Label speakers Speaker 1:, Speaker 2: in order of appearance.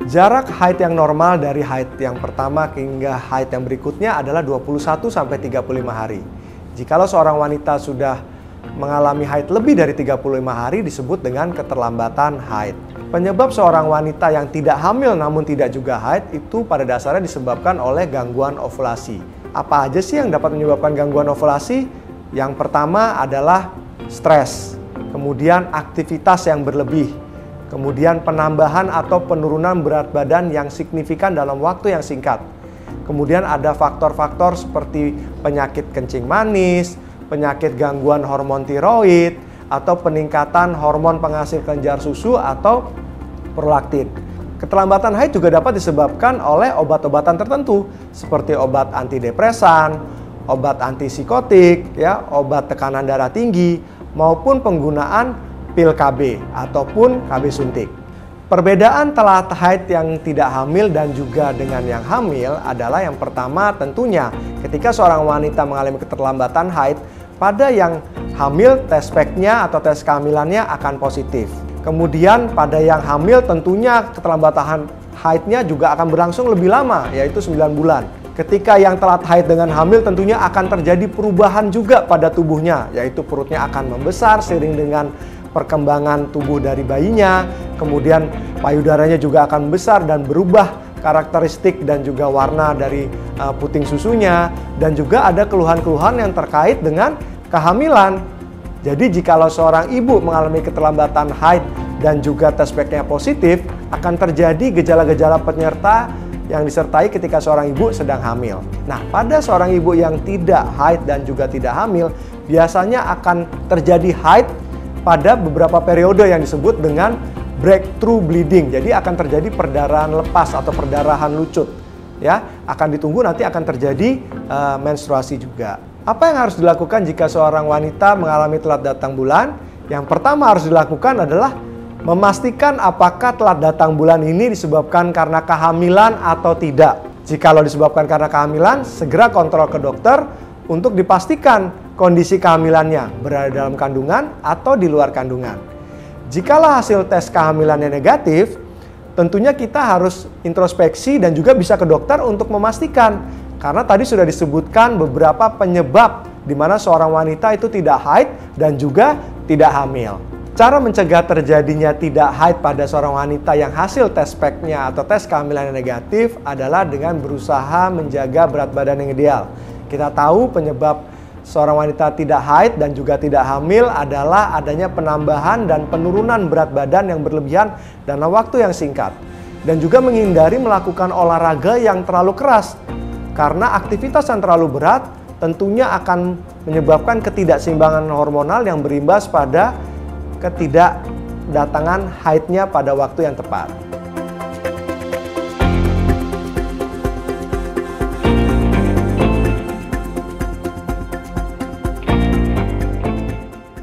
Speaker 1: Jarak haid yang normal dari haid yang pertama hingga haid yang berikutnya adalah 21-35 hari. Jikalau seorang wanita sudah mengalami haid lebih dari 35 hari disebut dengan keterlambatan haid. Penyebab seorang wanita yang tidak hamil namun tidak juga haid itu pada dasarnya disebabkan oleh gangguan ovulasi. Apa aja sih yang dapat menyebabkan gangguan ovulasi? Yang pertama adalah stres, kemudian aktivitas yang berlebih, kemudian penambahan atau penurunan berat badan yang signifikan dalam waktu yang singkat. Kemudian ada faktor-faktor seperti penyakit kencing manis, penyakit gangguan hormon tiroid, atau peningkatan hormon penghasil kelenjar susu atau prolaktin. Keterlambatan haid juga dapat disebabkan oleh obat-obatan tertentu seperti obat antidepresan, obat antipsikotik, obat tekanan darah tinggi, maupun penggunaan pil KB ataupun KB suntik. Perbedaan telat haid yang tidak hamil dan juga dengan yang hamil adalah yang pertama tentunya ketika seorang wanita mengalami keterlambatan haid, pada yang hamil tes pack-nya atau tes kehamilannya akan positif. Kemudian pada yang hamil tentunya keterlambatan haidnya juga akan berlangsung lebih lama, yaitu 9 bulan. Ketika yang telat haid dengan hamil tentunya akan terjadi perubahan juga pada tubuhnya, yaitu perutnya akan membesar seiring dengan perkembangan tubuh dari bayinya, kemudian payudaranya juga akan besar dan berubah karakteristik dan juga warna dari puting susunya, dan juga ada keluhan-keluhan yang terkait dengan kehamilan. Jadi jikalau seorang ibu mengalami keterlambatan haid dan juga tes pack-nya positif, akan terjadi gejala-gejala penyerta yang disertai ketika seorang ibu sedang hamil. Nah, pada seorang ibu yang tidak haid dan juga tidak hamil, biasanya akan terjadi haid pada beberapa periode yang disebut dengan breakthrough bleeding. Jadi akan terjadi perdarahan lepas atau perdarahan lucut. Akan ditunggu nanti akan terjadi menstruasi juga. Apa yang harus dilakukan jika seorang wanita mengalami telat datang bulan? Yang pertama harus dilakukan adalah memastikan apakah telat datang bulan ini disebabkan karena kehamilan atau tidak. Jikalau disebabkan karena kehamilan, segera kontrol ke dokter untuk dipastikan kondisi kehamilannya berada dalam kandungan atau di luar kandungan. Jikalau hasil tes kehamilannya negatif, tentunya kita harus introspeksi dan juga bisa ke dokter untuk memastikan. Karena tadi sudah disebutkan beberapa penyebab di mana seorang wanita itu tidak haid dan juga tidak hamil. Cara mencegah terjadinya tidak haid pada seorang wanita yang hasil tes pack-nya atau tes kehamilannya negatif adalah dengan berusaha menjaga berat badan yang ideal. Kita tahu penyebab seorang wanita tidak haid dan juga tidak hamil adalah adanya penambahan dan penurunan berat badan yang berlebihan dalam waktu yang singkat. Dan juga menghindari melakukan olahraga yang terlalu keras. Karena aktivitas yang terlalu berat tentunya akan menyebabkan ketidakseimbangan hormonal yang berimbas pada ketidakdatangan haidnya pada waktu yang tepat.